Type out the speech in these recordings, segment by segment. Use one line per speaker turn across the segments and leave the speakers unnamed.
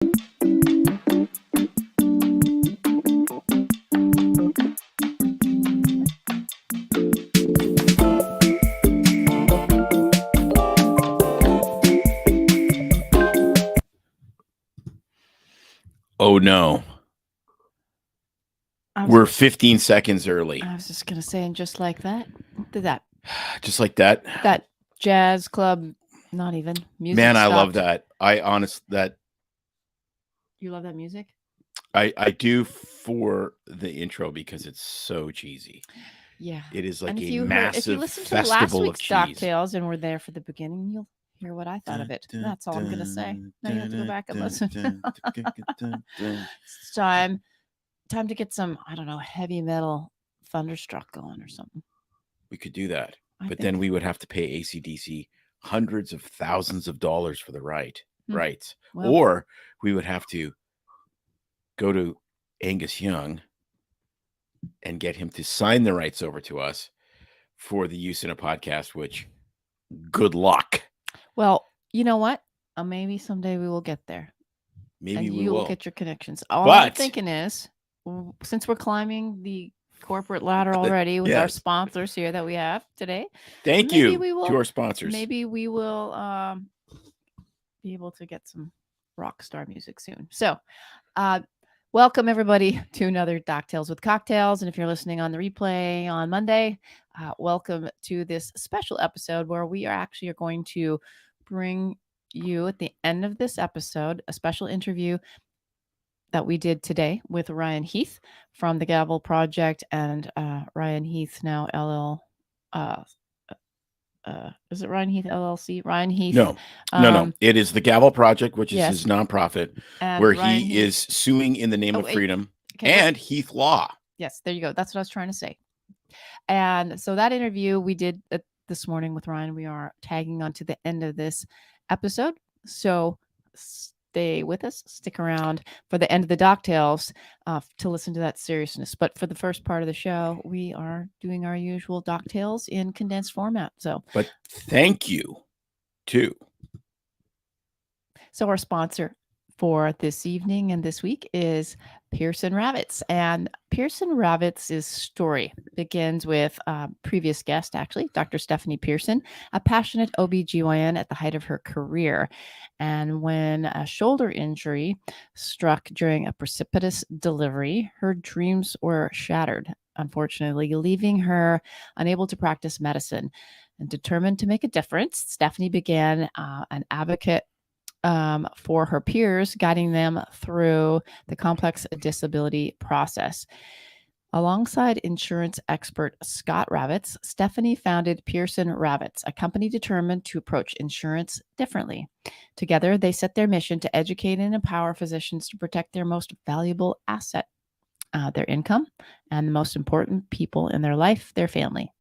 Oh no. We're 15 seconds early.
I was just going to say, and just like that, did that.
Just like that.
That jazz club, not even music.
Man,
stopped.
I love that.
You love that music?
I do for the intro because it's so cheesy.
Yeah.
It is like
and
a massive
if you listen to last
festival of
week's
cheese.
Doctales and were there for the beginning, you'll hear what I thought of it. That's all I'm going to say. Now you have to go back and listen. It's time to get some, I don't know, heavy metal Thunderstruck going or something.
We could do that. But then we would have to pay AC/DC hundreds of thousands of dollars for the rights. Well, or we would have to go to Angus Young and get him to sign the rights over to us for the use in a podcast, which good luck.
Well, you know what? Maybe someday we will get there.
Maybe
and
we
you
will
get your connections. All I'm thinking is, since we're climbing the corporate ladder already with our sponsors here that we have today.
Thank you to our sponsors.
Maybe we will be able to get some rock star music soon. So welcome everybody to another Doctales with Cocktails. And if you're listening on the replay on Monday, welcome to this special episode where we are going to bring you at the end of this episode a special interview that we did today with Ryan Heath from the Gavel Project and Ryan Heath now is it Ryan Heath LLC? Ryan Heath?
No. It is the Gavel Project, which is his nonprofit, where
Ryan
he is suing in the name of freedom and Heath Law.
Yes, there you go. That's what I was trying to say. And so that interview we did this morning with Ryan, we are tagging on to the end of this episode. So stay with us, stick around for the end of the Doctales to listen to that seriousness. But for the first part of the show, we are doing our usual Doctales in condensed format.
But thank you too.
So our sponsor for this evening and this week is Pearson Ravitz. And Pearson Ravitz's story begins with previous guest, actually, Dr. Stephanie Pearson, a passionate OBGYN at the height of her career. And when a shoulder injury struck during a precipitous delivery, her dreams were shattered, unfortunately, leaving her unable to practice medicine. And determined to make a difference, Stephanie began an advocate for her peers, guiding them through the complex disability process. Alongside insurance expert Scott Ravitz, Stephanie founded Pearson Ravitz, a company determined to approach insurance differently. Together, they set their mission to educate and empower physicians to protect their most valuable asset, their income, and the most important people in their life, their family.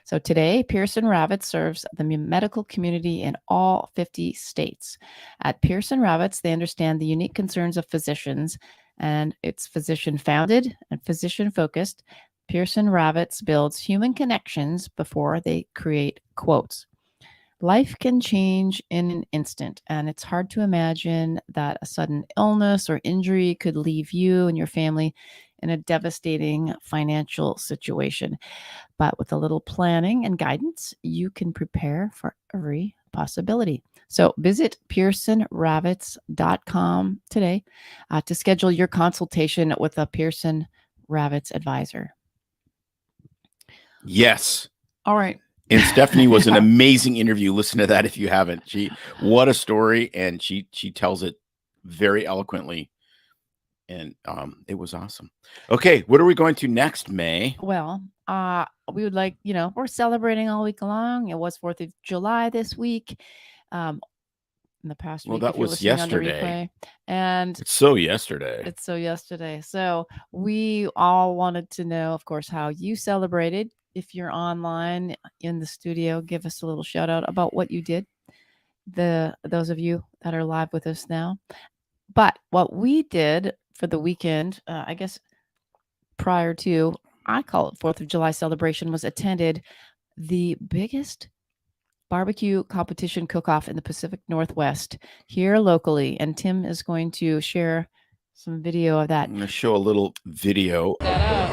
So today, Pearson Ravitz serves the medical community in all 50 states. At Pearson Ravitz, they understand the unique concerns of physicians, and it's physician-founded and physician-focused. Pearson Ravitz builds human connections before they create quotes. Life can change in an instant, and it's hard to imagine that a sudden illness or injury could leave you and your family in a devastating financial situation. But with a little planning and guidance, you can prepare for every possibility. So visit PearsonRavitz.com today to schedule your consultation with a Pearson Ravitz advisor.
Yes.
All right.
And Stephanie was an amazing interview. Listen to that if you haven't. What a story, and she tells it very eloquently. And it was awesome. Okay, what are we going to next, May?
Well, we would like, we're celebrating all week long. It was 4th of July this week. In the past week,
that was yesterday.
And
it's so yesterday.
So we all wanted to know, of course, how you celebrated. If you're online in the studio, give us a little shout out about what you did. Those of you that are live with us now. But what we did for the weekend, I guess prior to, I call it 4th of July celebration, was attended the biggest barbecue competition cook-off in the Pacific Northwest here locally. And Tim is going to share some video of that.
I'm going to show a little video. I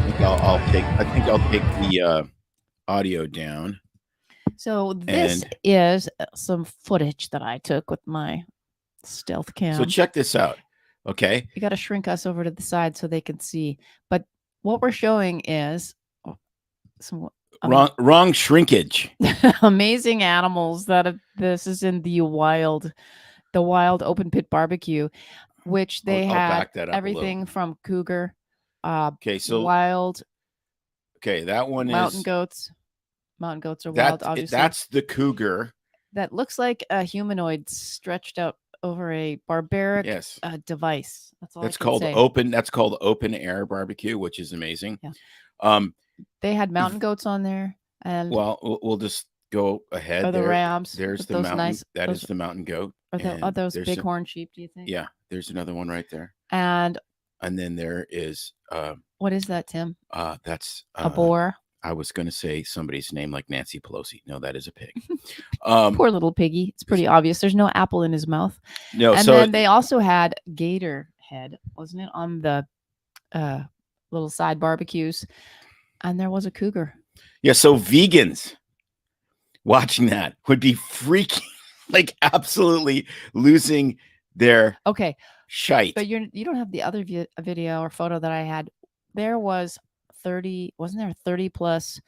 think I'll take the audio down.
So this is some footage that I took with my stealth cam.
So check this out. Okay.
You got to shrink us over to the side so they can see. But what we're showing is some
wrong shrinkage.
Amazing animals this is in the wild open pit barbecue, which they had everything from cougar,
okay, so
wild.
Okay, that one
mountain
is
goats. Mountain goats are wild, obviously.
That's the cougar.
That looks like a humanoid stretched out over a barbaric device. That's all
that's called
say.
Open. That's called open air barbecue, which is amazing.
Yeah. They had mountain goats on there, and
we'll just go ahead.
The rams.
There's the mountain. That is the mountain goat.
Are those bighorn sheep? Do you think?
Yeah. There's another one right there.
And
then there is.
What is that, Tim?
That's
a boar.
I was going to say somebody's name like Nancy Pelosi. No, that is a pig.
Poor little piggy. It's pretty obvious. There's no apple in his mouth.
No.
And then they also had gator head, wasn't it, on the little side barbecues? And there was a cougar.
Yeah. So vegans watching that would be freaking, like absolutely losing their shite.
But you don't have the other video or photo that I had. There was 30, wasn't there 30 plus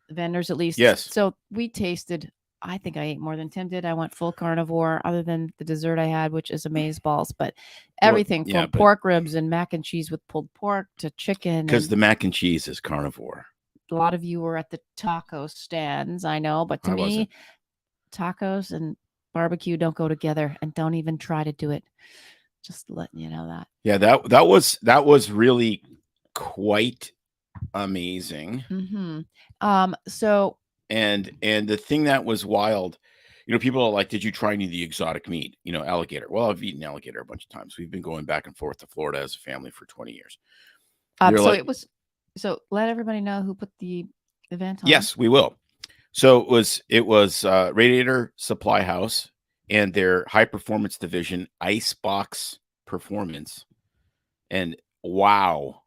vendors at least?
Yes.
So we tasted, I think I ate more than Tim did. I went full carnivore other than the dessert I had, which is amazeballs, but everything from pork ribs and mac and cheese with pulled pork to chicken.
Because the mac and cheese is carnivore.
A lot of you were at the taco stands, I know, but to me, tacos and barbecue don't go together, and don't even try to do it. Just letting you know that.
Yeah, that was really quite amazing.
Mm-hmm. So
and the thing that was wild, people are like, did you try any of the exotic meat? Alligator. Well, I've eaten alligator a bunch of times. We've been going back and forth to Florida as a family for 20 years.
So let everybody know who put the event on.
Yes, we will. So it was Radiator Supply House and their high performance division, Icebox Performance. And wow,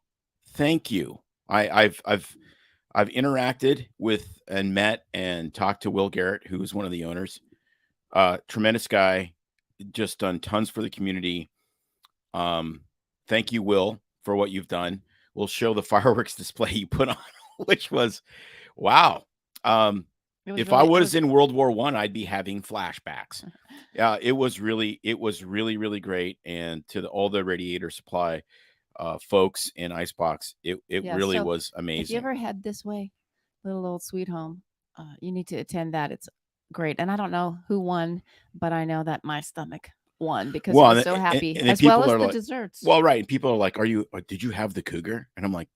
thank you. I've interacted with and met and talked to Will Garrett, who is one of the owners. Tremendous guy, just done tons for the community. Thank you, Will, for what you've done. We'll show the fireworks display you put on, which was wow. If I was in World War I, I'd be having flashbacks. It was really, really great. And to all the Radiator Supply folks in Icebox, it really was amazing.
If you ever head this way, little old sweet home, you need to attend that. It's great. And I don't know who won, but I know that my stomach won because I was so happy, as well as the desserts.
Well, right. And people are like, did you have the cougar? And I'm like,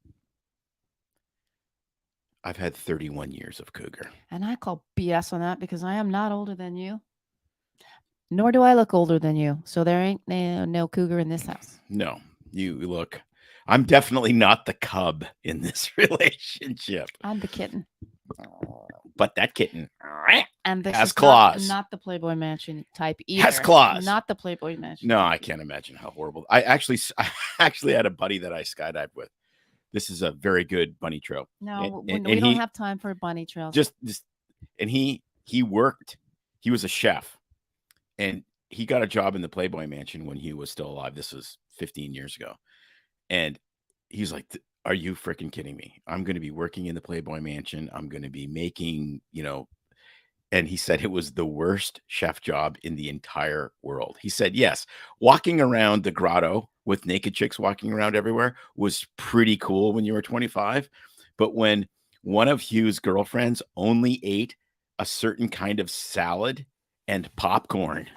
I've had 31 years of cougar. And
I call BS on that because I am not older than you. Nor do I look older than you. So there ain't no cougar in this house.
No, you look. I'm definitely not the cub in this relationship.
I'm the kitten.
But that kitten
and
has claws.
Not the Playboy Mansion type either.
Has claws.
Not the Playboy Mansion.
No, I can't imagine how horrible. I actually had a buddy that I skydived with. This is a very good bunny trail.
No, we don't have time for bunny trails.
And he worked. He was a chef, and he got a job in the Playboy Mansion when he was still alive. This was 15 years ago, and he's like, "Are you freaking kidding me? I'm going to be working in the Playboy Mansion. I'm going to be making, And he said it was the worst chef job in the entire world. He said, yes, walking around the grotto with naked chicks walking around everywhere was pretty cool when you were 25. But when one of Hugh's girlfriends only ate a certain kind of salad and popcorn,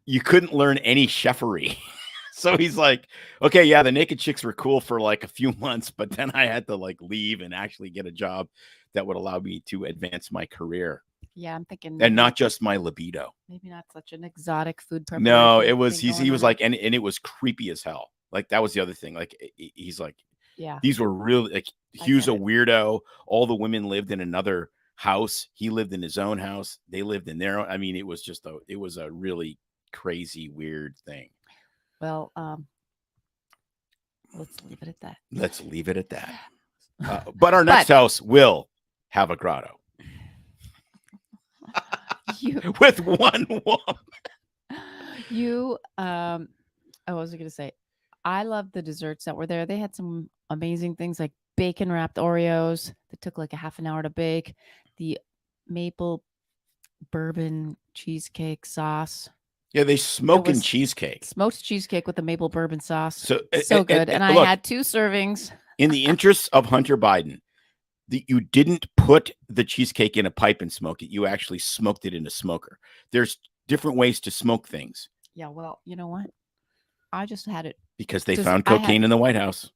you couldn't learn any chefery. So he's like, okay, yeah, the naked chicks were cool for like a few months, but then I had to like leave and actually get a job that would allow me to advance my career.
Yeah, I'm thinking,
and not just my libido.
Maybe not such an exotic food preparation.
No, it was. He was like, and it was creepy as hell. Like that was the other thing. Like he's like,
yeah,
these were really like Hugh's a weirdo. All the women lived in another house. He lived in his own house. They lived in their own. I mean, it was a really crazy, weird thing.
Well, let's leave it at that.
Let's leave it at that. But our next house will have a grotto. With one wall.
What was I going to say? I love the desserts that were there. They had some amazing things like bacon wrapped Oreos that took like a half an hour to bake. The maple bourbon cheesecake sauce.
Yeah, they smoking cheesecake.
Smoked cheesecake with the maple bourbon sauce.
So
good. And I had 2 servings.
In the interests of Hunter Biden, you didn't put the cheesecake in a pipe and smoke it. You actually smoked it in a smoker. There's different ways to smoke things.
Yeah, well, you know what? I just had it.
Because they found cocaine in the White House.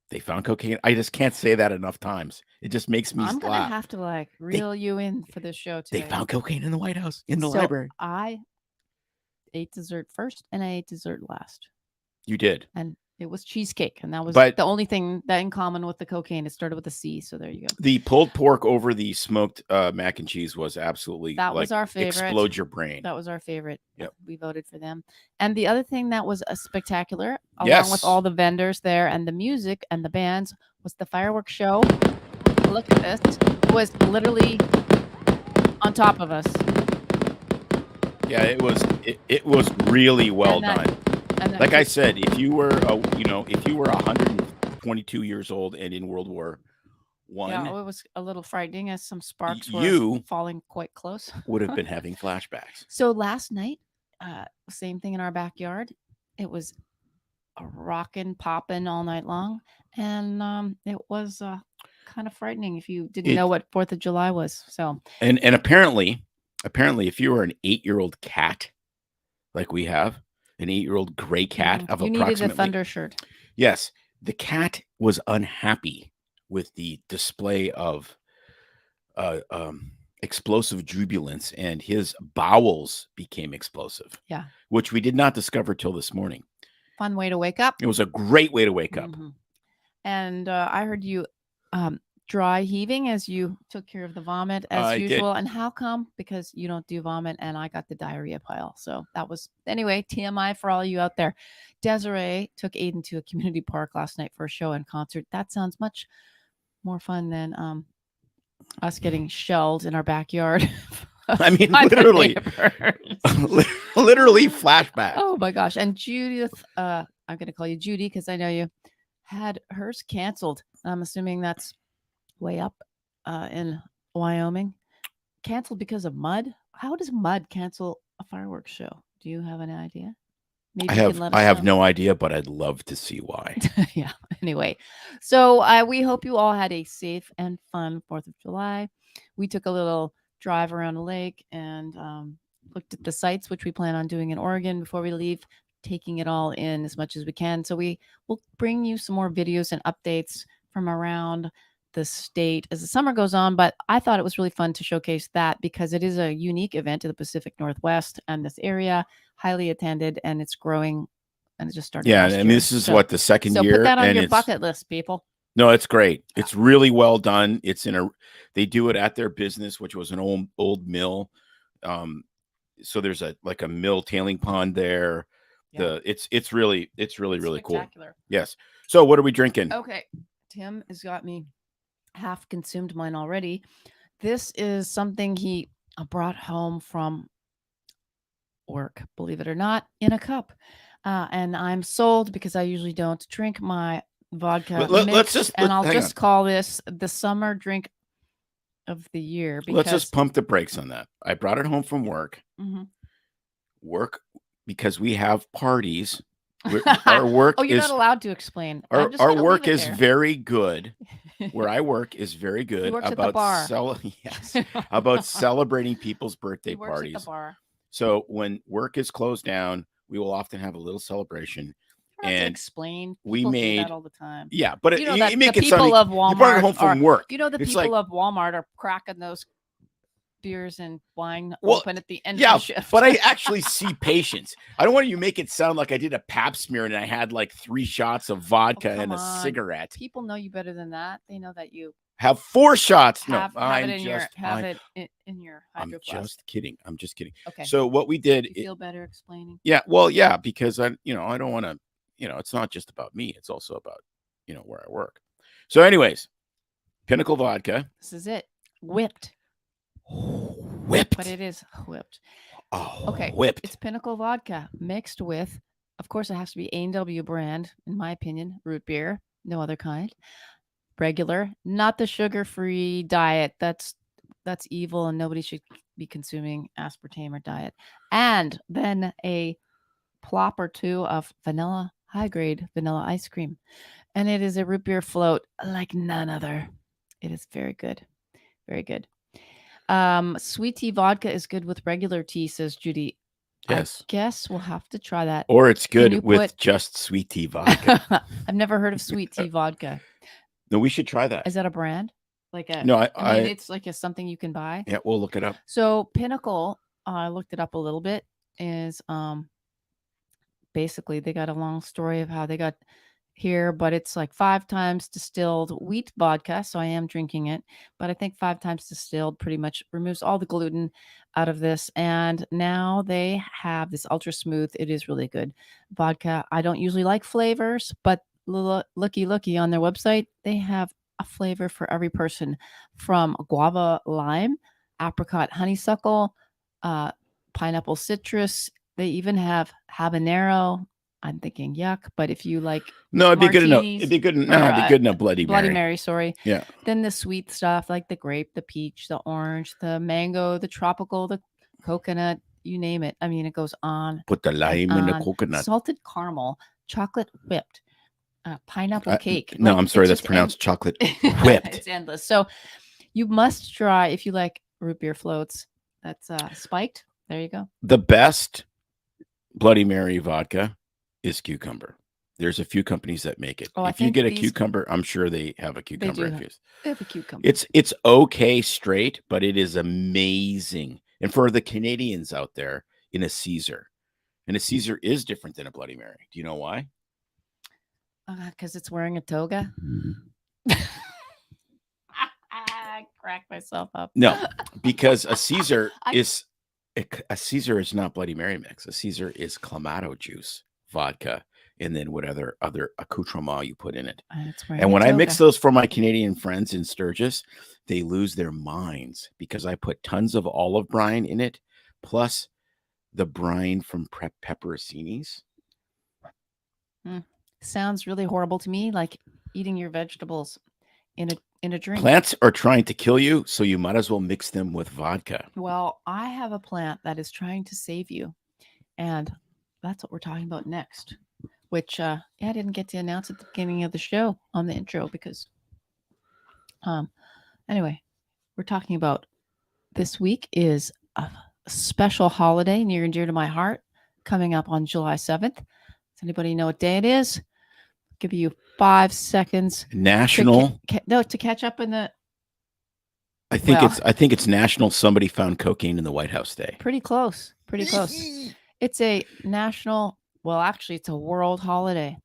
They found cocaine. I just can't say that enough times. It just makes me
I'm going to have to reel you in for this show today.
They found cocaine in the White House, in the library.
I ate dessert first and I ate dessert last.
You did.
And it was cheesecake. And that was the only thing that in common with the cocaine. It started with a C. So there you go.
The pulled pork over the smoked mac and cheese was absolutely,
that was our favorite.
Explode your brain.
That was our favorite.
Yep.
We voted for them. And the other thing that was spectacular, along with all the vendors there and the music and the bands, was the fireworks show. Look at this. It was literally on top of us.
Yeah, it was really well done. Like I said, if you were 122 years old and in World War I,
it was a little frightening as some sparks were falling quite close.
Would have been having flashbacks.
So last night, same thing in our backyard. It was rocking, popping all night long, and it was kind of frightening if you didn't know what 4th of July was. So
and apparently, if you were an 8-year-old cat, like we have. An 8-year-old gray cat of approximately.
You needed a thunder shirt.
Yes. The cat was unhappy with the display of explosive jubilance, and his bowels became explosive.
Yeah.
Which we did not discover till this morning.
Fun way to wake up.
It was a great way to wake up.
And I heard you dry heaving as you took care of the vomit as usual. Did. And how come? Because you don't do vomit and I got the diarrhea pile. So that was, anyway, TMI for all you out there. Desiree took Aiden to a community park last night for a show and concert. That sounds much more fun than us getting shelled in our backyard.
I mean, literally flashback.
Oh my gosh. And Judith, I'm going to call you Judy because I know you, had hers canceled. I'm assuming that's way up in Wyoming. Canceled because of mud. How does mud cancel a fireworks show? Do you have an idea? Maybe
I have no idea, but I'd love to see why.
Yeah. Anyway, so we hope you all had a safe and fun 4th of July. We took a little drive around the lake and looked at the sites, which we plan on doing in Oregon before we leave, taking it all in as much as we can. So we will bring you some more videos and updates from around the state as the summer goes on. But I thought it was really fun to showcase that because it is a unique event in the Pacific Northwest and this area, highly attended, and it's growing, and it just started.
Yeah, and this is what, the second year.
So put that on your bucket list, people.
No, it's great. It's really well done. They do it at their business, which was an old mill. So there's a mill tailing pond there. Yeah. It's really cool. Yes. So what are we drinking?
Okay. Tim has got me half consumed mine already. This is something he brought home from work, believe it or not, in a cup. And I'm sold because I usually don't drink my vodka mix, I'll just call this the summer drink of the year. Because
let's just pump the brakes on that. I brought it home from work. Work, because we have parties. Our work
you're not allowed to explain.
Our work is very good. Where I work is very good about about celebrating people's birthday parties.
At the bar.
So when work is closed down, we will often have a little celebration. And
explain.
We
made that all the time.
Yeah, but
you
make
it people of Walmart.
You brought it home from work.
You know, the people of Walmart are cracking those beers and wine open at the end of the shift.
But I actually see patience. I don't want you to make it sound like I did a pap smear and I had 3 shots of vodka and a cigarette.
People know you better than that. They know that you
Have 4 shots. No,
Have it
I'm
in your
just fine.
in your
I'm
hydro flask.
just kidding. I'm just kidding.
Okay.
So what we did,
You feel better explaining?
yeah, well, yeah, because I don't want to, it's not just about me. It's also about, where I work. So anyways, Pinnacle vodka.
This is it. Whipped.
Whipped.
But it is whipped.
Oh,
okay.
Whipped.
It's Pinnacle vodka mixed with, of course, it has to be A&W brand, in my opinion, root beer, no other kind. Regular, not the sugar-free diet. That's evil, and nobody should be consuming aspartame or diet. And then a plop or two of vanilla, high-grade vanilla ice cream. And it is a root beer float like none other. It is very good. Very good. Sweet tea vodka is good with regular tea, says Judy.
Yes.
I guess we'll have to try that.
Or it's good with just sweet tea vodka.
I've never heard of sweet tea vodka.
No, we should try that.
Is that a brand? Like a
No,
I mean, it's like something you can buy.
Yeah, we'll look it up.
So Pinnacle, I looked it up a little bit, is basically they got a long story of how they got here, but it's like 5 times distilled wheat vodka. So I am drinking it, but I think 5 times distilled pretty much removes all the gluten out of this. And now they have this ultra smooth. It is really good vodka. I don't usually like flavors, but looky on their website, they have a flavor for every person, from guava lime, apricot honeysuckle, pineapple citrus. They even have habanero. I'm thinking yuck, but if you like,
no, it'd be good enough. It'd be good. No, it'd be good enough. Bloody
Mary. Sorry.
Yeah.
Then the sweet stuff like the grape, the peach, the orange, the mango, the tropical, the coconut, you name it. I mean, it goes on.
Put the lime in the coconut.
Salted caramel, chocolate whipped, pineapple cake.
No, I'm sorry, that's pronounced chocolate whipped.
It's endless. So you must try if you like root beer floats. That's spiked. There you go.
The best Bloody Mary vodka is cucumber. There's a few companies that make it. If you get a cucumber, I'm sure they have a cucumber infused.
They have a cucumber.
It's okay straight, but it is amazing. And for the Canadians out there, in a Caesar, and a Caesar is different than a Bloody Mary. Do you know why?
Because it's wearing a toga. I cracked myself up.
No, because a Caesar is not Bloody Mary mix. A Caesar is Clamato juice, vodka, and then whatever other accoutrement you put in it. And when I mix those for my Canadian friends in Sturgis, they lose their minds because I put tons of olive brine in it, plus the brine from pepperoncinis.
Sounds really horrible to me, like eating your vegetables in a drink.
Plants are trying to kill you, so you might as well mix them with vodka.
Well, I have a plant that is trying to save you, and that's what we're talking about next, which I didn't get to announce at the beginning of the show on the intro because anyway, we're talking about this week is a special holiday near and dear to my heart coming up on July 7th. Does anybody know what day it is? I'll give you 5 seconds.
National
to catch up in the
I think it's National Somebody Found Cocaine in the White House Day.
Pretty close. It's a national, well, actually it's a world holiday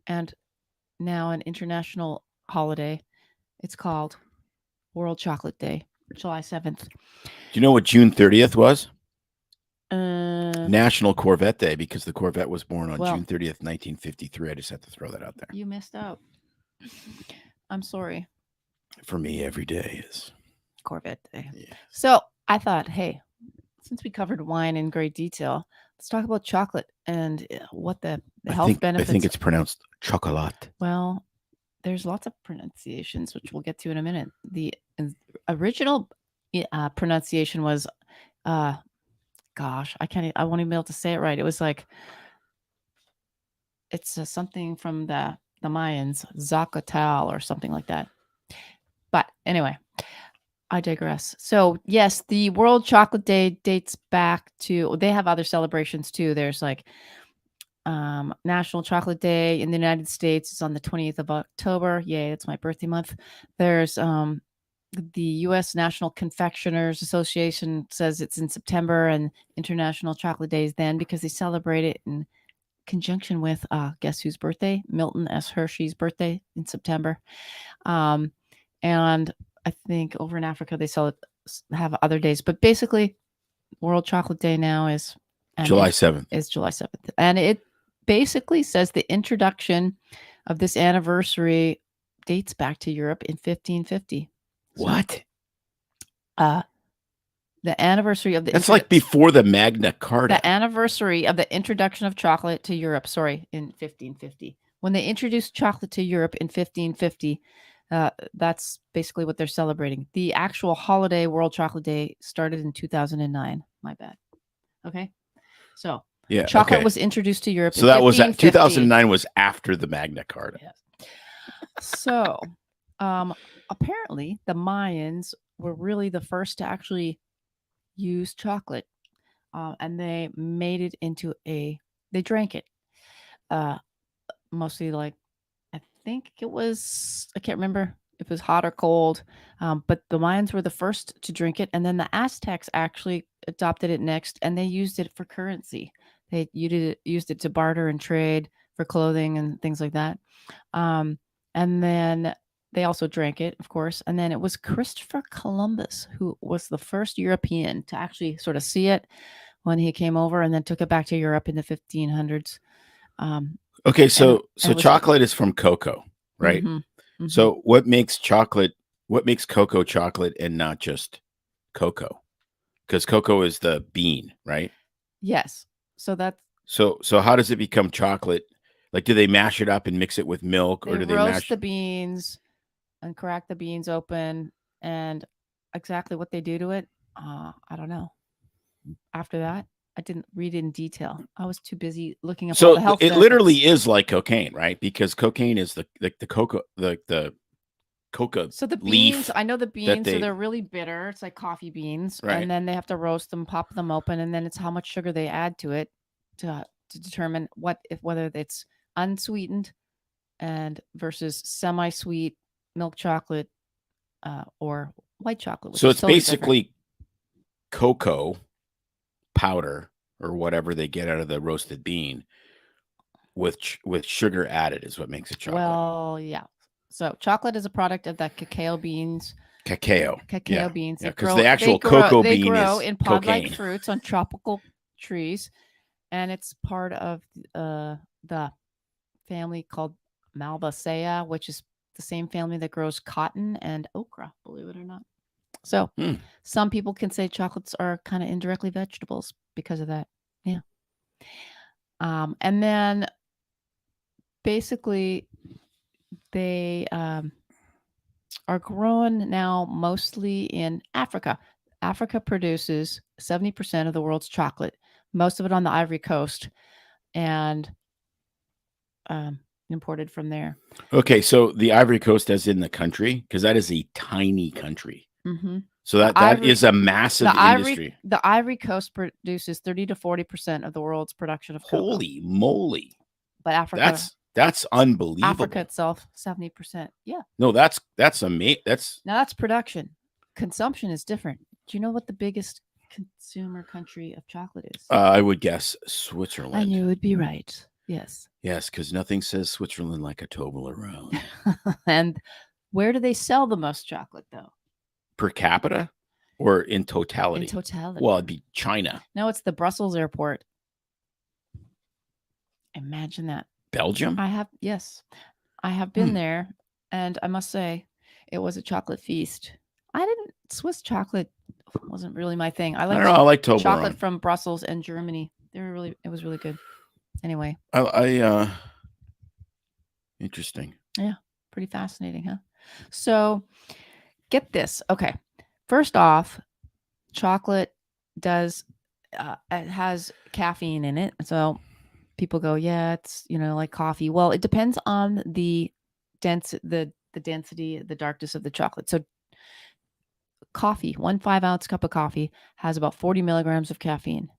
and now an international holiday. It's called World Chocolate Day, July 7th.
Do you know what June 30th was? National Corvette Day, because the Corvette was born on June 30th, 1953. I just had to throw that out there.
You missed out. I'm sorry.
For me, every day is
Corvette Day.
Yeah.
So I thought, hey, since we covered wine in great detail, let's talk about chocolate and what the health benefits.
I think it's pronounced chocolat.
Well, there's lots of pronunciations, which we'll get to in a minute. The original pronunciation was, gosh, I won't even be able to say it right. It was like, it's something from the Mayans, Zacatal or something like that. But anyway, I digress. So yes, the World Chocolate Day dates back to, they have other celebrations too. There's like National Chocolate Day in the United States is on the 20th of October. Yay, it's my birthday month. There's the U.S. National Confectioners Association says it's in September, and International Chocolate Day is then because they celebrate it in conjunction with guess whose birthday? Milton S. Hershey's birthday in September. And I think over in Africa they have other days, but basically World Chocolate Day now is
July 7th.
Is July 7th. And it basically says the introduction of this anniversary dates back to Europe in 1550.
What?
The anniversary of the
That's like before the Magna Carta.
The anniversary of the introduction of chocolate to Europe, in 1550. When they introduced chocolate to Europe in 1550, that's basically what they're celebrating. The actual holiday, World Chocolate Day, started in 2009. My bad. Okay. So
yeah,
chocolate was introduced to Europe.
So that was 2009 was after the Magna Carta.
Yes. So apparently the Mayans were really the first to actually use chocolate, and they made it into they drank it, mostly like, I think it was, I can't remember if it was hot or cold, but the Mayans were the first to drink it, and then the Aztecs actually adopted it next, and they used it for currency. They used it to barter and trade for clothing and things like that. And then they also drank it, of course. And then it was Christopher Columbus who was the first European to actually sort of see it when he came over, and then took it back to Europe in the 1500s.
Okay, so chocolate is from cocoa, right?
Mm-hmm, mm-hmm.
So what makes cocoa chocolate and not just cocoa? Because cocoa is the bean, right?
Yes. So
how does it become chocolate? Like, do they mash it up and mix it with milk, or do they
roast the beans and crack the beans open, and exactly what they do to it, I don't know. After that, I didn't read in detail. I was too busy looking up all the health benefits.
It literally is like cocaine, right? Because cocaine is the cocoa, the coca.
So the beans, I know the beans, so they're really bitter. It's like coffee beans, right? And then they have to roast them, pop them open, and then it's how much sugar they add to it to determine whether it's unsweetened and versus semi-sweet milk chocolate, or white chocolate.
So it's basically cocoa powder or whatever they get out of the roasted bean with sugar added is what makes it chocolate.
Well, yeah. So chocolate is a product of the cacao beans.
Cacao
beans.
Yeah, because the actual cocoa bean
grow
is
in pod-like fruits on tropical trees, and it's part of the family called Malvaceae, which is the same family that grows cotton and okra, believe it or not. So some people can say chocolates are kind of indirectly vegetables because of that. Yeah. And then basically they are grown now mostly in Africa. Africa produces 70% of the world's chocolate, most of it on the Ivory Coast, and imported from there.
Okay, so the Ivory Coast as in the country, because that is a tiny country.
Mm-hmm.
So that is a massive industry.
The Ivory Coast produces 30 to 40% of the world's production of cocoa.
Holy moly!
But Africa,
that's unbelievable.
Africa itself, 70%. Yeah.
No, that's amazing.
That's production. Consumption is different. Do you know what the biggest consumer country of chocolate is?
I would guess Switzerland.
And you would be right. Yes.
Yes, because nothing says Switzerland like a Toblerone.
And where do they sell the most chocolate, though?
Per capita or in totality?
In totality.
Well, it'd be China.
No, it's the Brussels airport. Imagine that.
Belgium?
Yes. I have been there, and I must say it was a chocolate feast. Swiss chocolate wasn't really my thing. I like
Toblerone.
Chocolate from Brussels and Germany. It was really good. Anyway.
Interesting.
Yeah. Pretty fascinating, huh? So get this. Okay. First off, chocolate it has caffeine in it. So people go, yeah, it's, like coffee. Well, it depends on the density, the darkness of the chocolate. So coffee, 1 5-ounce cup of coffee has about 40 milligrams of caffeine.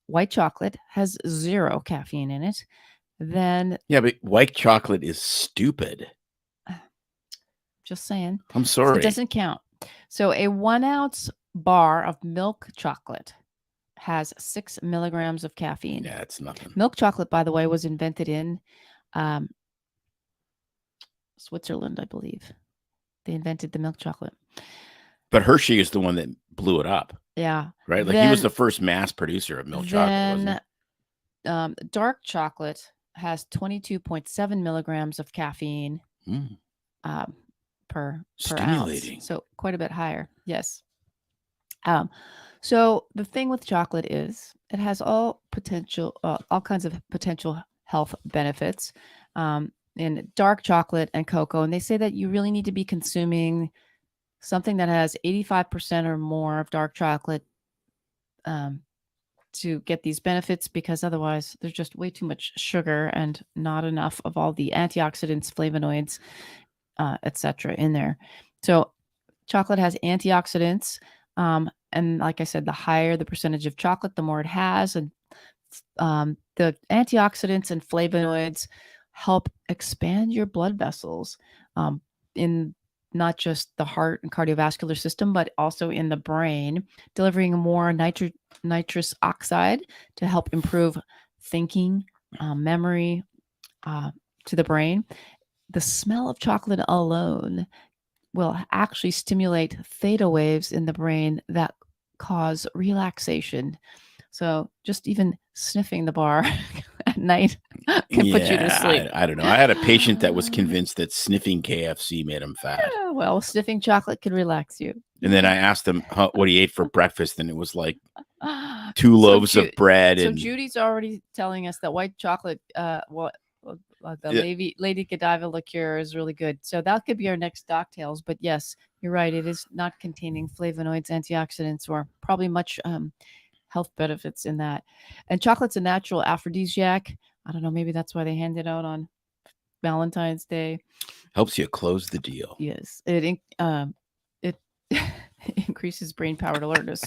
White chocolate has 0 caffeine in it. Then
yeah, but white chocolate is stupid.
Just saying.
I'm sorry.
So it doesn't count. So a 1-ounce bar of milk chocolate has 6 milligrams of caffeine.
Yeah, it's nothing.
Milk chocolate, by the way, was invented in Switzerland, I believe. They invented the milk chocolate.
But Hershey is the one that blew it up.
Yeah.
Right? Like he was the first mass producer of milk chocolate, wasn't he?
Dark chocolate has 22.7 milligrams of caffeine per
Stimulating.
ounce. So quite a bit higher. Yes. So the thing with chocolate is it has all kinds of potential health benefits in dark chocolate and cocoa. And they say that you really need to be consuming something that has 85% or more of dark chocolate to get these benefits, because otherwise there's just way too much sugar and not enough of all the antioxidants, flavonoids, etc. in there. So chocolate has antioxidants. And like I said, the higher the percentage of chocolate, the more it has. And the antioxidants and flavonoids help expand your blood vessels in not just the heart and cardiovascular system, but also in the brain, delivering more nitrous oxide to help improve thinking, memory to the brain. The smell of chocolate alone will actually stimulate theta waves in the brain that cause relaxation. So just even sniffing the bar at night can put you to sleep.
I don't know. I had a patient that was convinced that sniffing KFC made him fat.
Well, sniffing chocolate can relax you.
And then I asked him what he ate for breakfast, and it was like 2 loaves of bread.
So Judy's already telling us that white chocolate, Lady Godiva liqueur is really good. So that could be our next Doctales. But yes, you're right. It is not containing flavonoids, antioxidants, or probably much health benefits in that. And chocolate's a natural aphrodisiac. I don't know. Maybe that's why they hand it out on Valentine's Day.
Helps you close the deal.
Yes. It increases brain power alertness.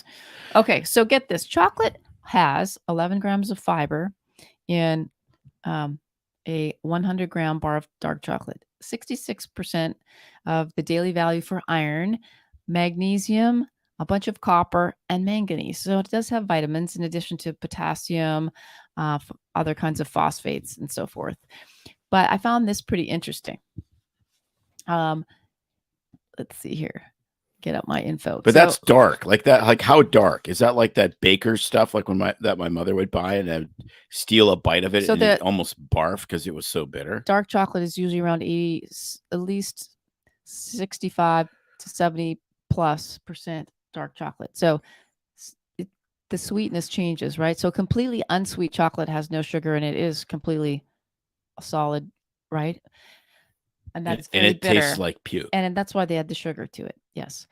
Okay. So get this. Chocolate has 11 grams of fiber in a 100-gram bar of dark chocolate, 66% of the daily value for iron, magnesium, a bunch of copper, and manganese. So it does have vitamins in addition to potassium, other kinds of phosphates, and so forth. But I found this pretty interesting. Let's see here. Get up my info.
But that's dark. Like that, like how dark? Is that like that baker's stuff, like when my mother would buy and I'd steal a bite of it and it'd almost barf because it was so bitter?
Dark chocolate is usually around 80, at least 65 to 70+% dark chocolate. So the sweetness changes, right? So completely unsweet chocolate has no sugar and it is completely solid, right? And that's very bitter.
Tastes like puke.
And that's why they add the sugar to it. Yes.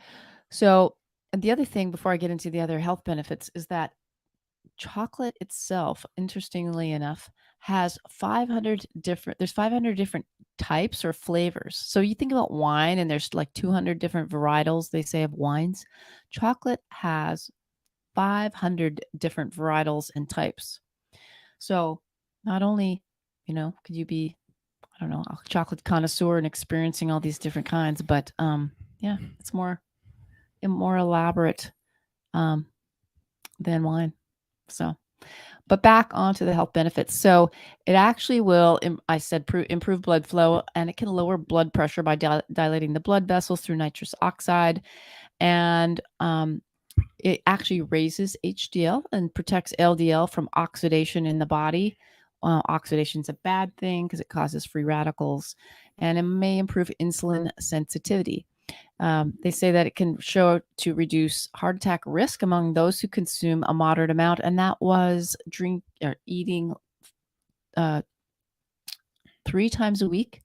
So, and the other thing before I get into the other health benefits is that chocolate itself, interestingly enough, has 500 different types or flavors. So you think about wine and there's like 200 different varietals, they say, of wines. Chocolate has 500 different varietals and types. So not only, could you be, I don't know, a chocolate connoisseur and experiencing all these different kinds, but it's more elaborate than wine. So, but back onto the health benefits. So it actually will, I said, improve blood flow, and it can lower blood pressure by dilating the blood vessels through nitrous oxide. And it actually raises HDL and protects LDL from oxidation in the body. Oxidation is a bad thing because it causes free radicals, and it may improve insulin sensitivity. They say that it can show to reduce heart attack risk among those who consume a moderate amount, and that was eating 3 times a week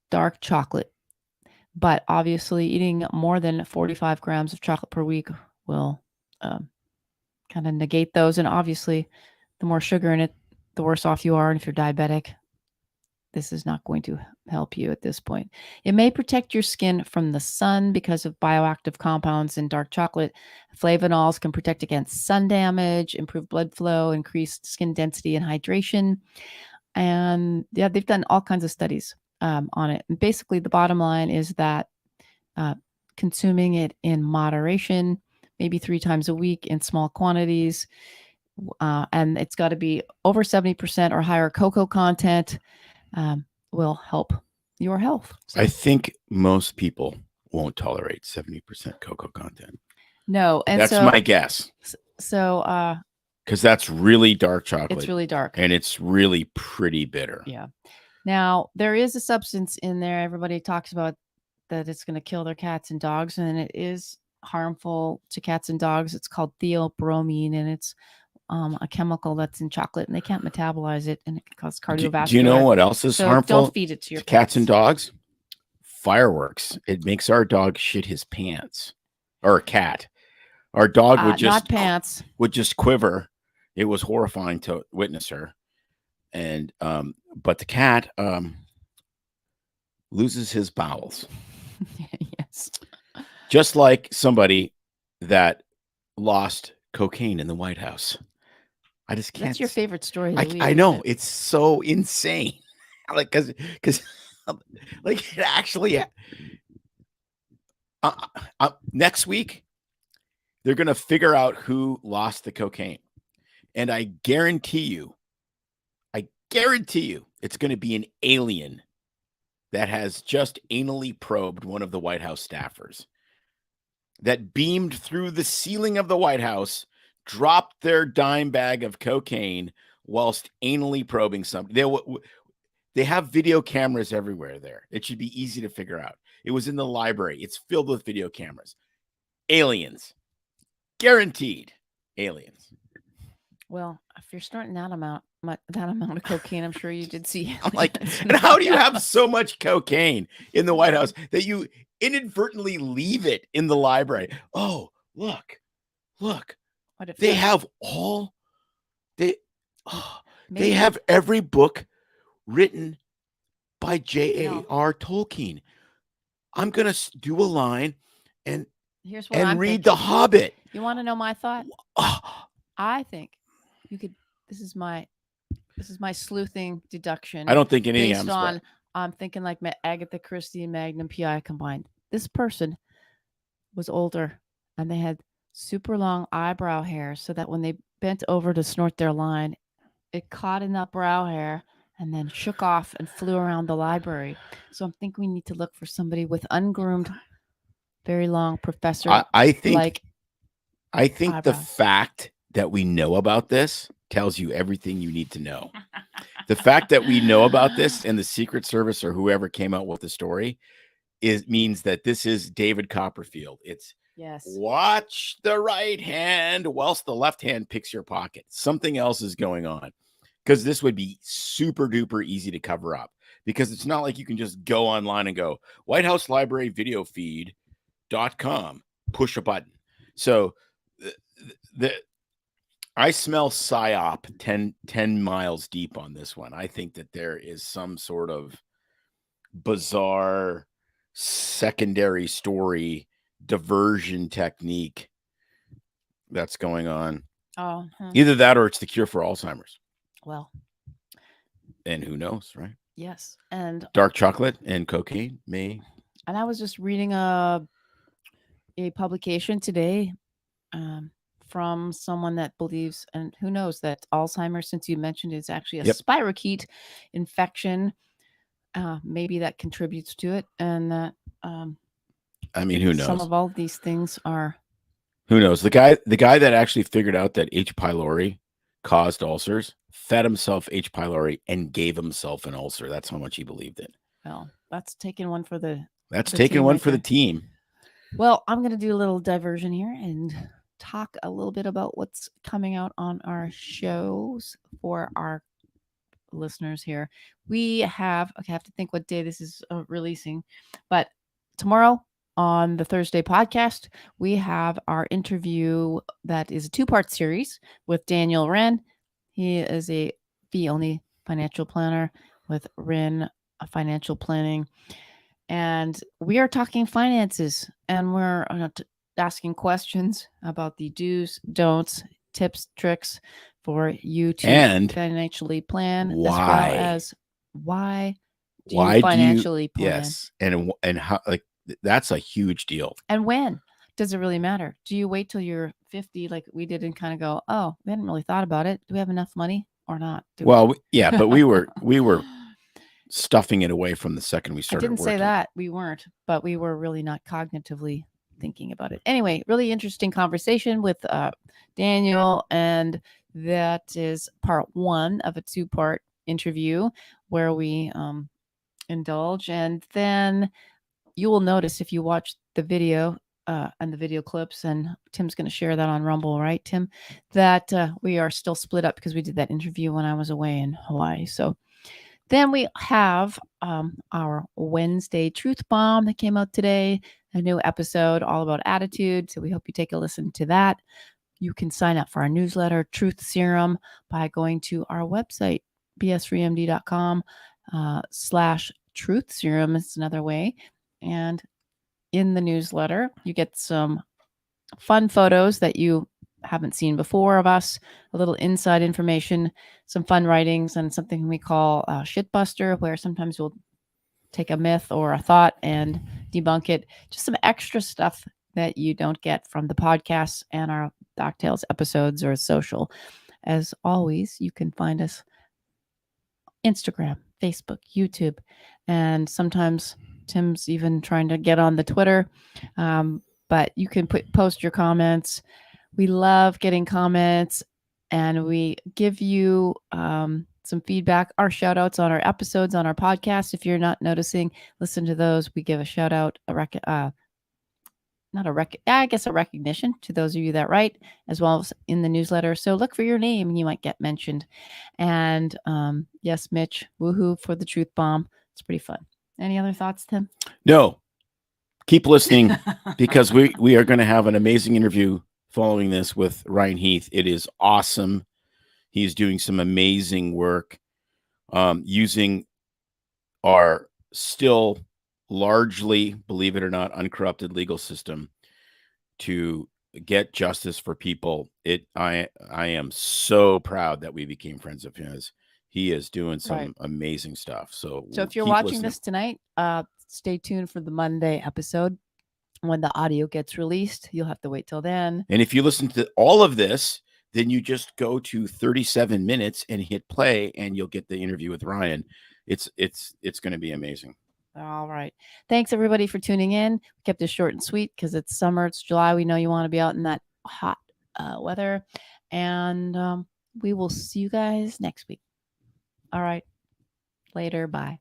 dark chocolate. But obviously, eating more than 45 grams of chocolate per week will kind of negate those. And obviously, the more sugar in it, the worse off you are. And if you're diabetic, this is not going to help you at this point. It may protect your skin from the sun because of bioactive compounds in dark chocolate. Flavonols can protect against sun damage, improve blood flow, increase skin density and hydration. And yeah, they've done all kinds of studies on it. And basically, the bottom line is that consuming it in moderation, maybe 3 times a week in small quantities, and it's got to be over 70% or higher cocoa content, will help your health. So.
I think most people won't tolerate 70% cocoa content.
No, and
that's my guess.
So,
because that's really dark chocolate.
It's really dark,
and it's really pretty bitter.
Yeah. Now there is a substance in there. Everybody talks about that it's going to kill their cats and dogs, and it is harmful to cats and dogs. It's called theobromine, and it's a chemical that's in chocolate, and they can't metabolize it, and it can cause cardiovascular.
Do you know what else is harmful?
Don't feed it to your
cats and dogs. Fireworks. It makes our dog shit his pants, or a cat. Our dog would just
not pants.
Would just quiver. It was horrifying to witness her, and but the cat loses his bowels.
Yes.
Just like somebody that lost cocaine in the White House. I just can't.
That's your favorite story.
I know. It's so insane. Like, because like it actually next week they're going to figure out who lost the cocaine. And I guarantee you it's going to be an alien that has just anally probed one of the White House staffers that beamed through the ceiling of the White House, dropped their dime bag of cocaine whilst anally probing something. They have video cameras everywhere there. It should be easy to figure out. It was in the library. It's filled with video cameras. Aliens. Guaranteed aliens.
Well, if you're starting that amount of cocaine, I'm sure you did see.
I'm like, and how do you have so much cocaine in the White House that you inadvertently leave it in the library? Oh, look. They have all they have every book written by J.A.R. Tolkien. I'm gonna do a line and read The Hobbit.
You want to know my thought? I think you could. This is my sleuthing deduction.
I don't think anything
based on. I'm thinking like Agatha Christie and Magnum PI combined. This person was older, and they had super long eyebrow hair, so that when they bent over to snort their line, it caught in that brow hair and then shook off and flew around the library. So I'm thinking we need to look for somebody with ungroomed, very long professor.
I think
eyebrows.
The fact that we know about this tells you everything you need to know. The fact that we know about this and the Secret Service or whoever came out with the story means that this is David Copperfield. It's watch the right hand whilst the left hand picks your pocket. Something else is going on, because this would be super duper easy to cover up, because it's not like you can just go online and go White House Library video feed.com, push a button. So I smell PSYOP 10 miles deep on this one. I think that there is some sort of bizarre secondary story diversion technique that's going on. Either that or it's the cure for Alzheimer's.
Well,
and who knows, right?
Yes. And
dark chocolate and cocaine may.
And I was just reading a publication today from someone that believes, and who knows, that Alzheimer's, since you mentioned, is actually a spirochete infection. Maybe that contributes to it, and that
I mean, who knows?
Some of all these things are.
Who knows? The guy that actually figured out that H. pylori caused ulcers fed himself H. pylori and gave himself an ulcer. That's how much he believed it.
Well, that's taking one for the.
That's taking one for the team.
Well, I'm going to do a little diversion here and talk a little bit about what's coming out on our shows for our listeners here. We have, I have to think what day this is releasing, but tomorrow on the Thursday podcast, we have our interview that is a 2-part series with Daniel Wren. He is a fee-only financial planner with Wren Financial Planning. And we are talking finances, and we're asking questions about the do's, don'ts, tips, tricks for you to financially plan, as well as why do you financially plan?
Yes, and how, like, that's a huge deal.
And when does it really matter? Do you wait till you're 50, like we did, and kind of go, oh, we hadn't really thought about it. Do we have enough money or not?
But we were stuffing it away from the second we
I
started
didn't
working.
say that. We weren't, but we were really not cognitively thinking about it. Anyway, really interesting conversation with Daniel, and that is part 1 of a 2-part interview where we indulge. And then you will notice if you watch the video and the video clips, and Tim's going to share that on Rumble, right, Tim, that we are still split up because we did that interview when I was away in Hawaii. So then we have our Wednesday Truth Bomb that came out today, a new episode all about attitude. So we hope you take a listen to that. You can sign up for our newsletter, Truth Serum, by going to our website, bs3md.com /truth serum. It's another way. And in the newsletter, you get some fun photos that you haven't seen before of us, a little inside information, some fun writings, and something we call Shitbuster, where sometimes we'll take a myth or a thought and debunk it. Just some extra stuff that you don't get from the podcasts and our Doctales episodes or social. As always, you can find us Instagram, Facebook, YouTube, and sometimes Tim's even trying to get on the Twitter. But you can post your comments. We love getting comments, and we give you some feedback. Our shout outs on our episodes on our podcast. If you're not noticing, listen to those. We give a shout out, a recognition to those of you that write, as well as in the newsletter. So look for your name and you might get mentioned. And yes, Mitch, woohoo for the Truth Bomb. It's pretty fun. Any other thoughts, Tim?
No. Keep listening because we are going to have an amazing interview following this with Ryan Heath. It is awesome. He's doing some amazing work using our still largely, believe it or not, uncorrupted legal system to get justice for people. I am so proud that we became friends of his. He is doing some amazing stuff. So
if you're watching this tonight, stay tuned for the Monday episode. When the audio gets released, you'll have to wait till then.
And if you listen to all of this, then you just go to 37 minutes and hit play, and you'll get the interview with Ryan. It's going to be amazing.
All right. Thanks, everybody, for tuning in. We kept it short and sweet because it's summer. It's July. We know you want to be out in that hot weather. And we will see you guys next week. All right. Later. Bye.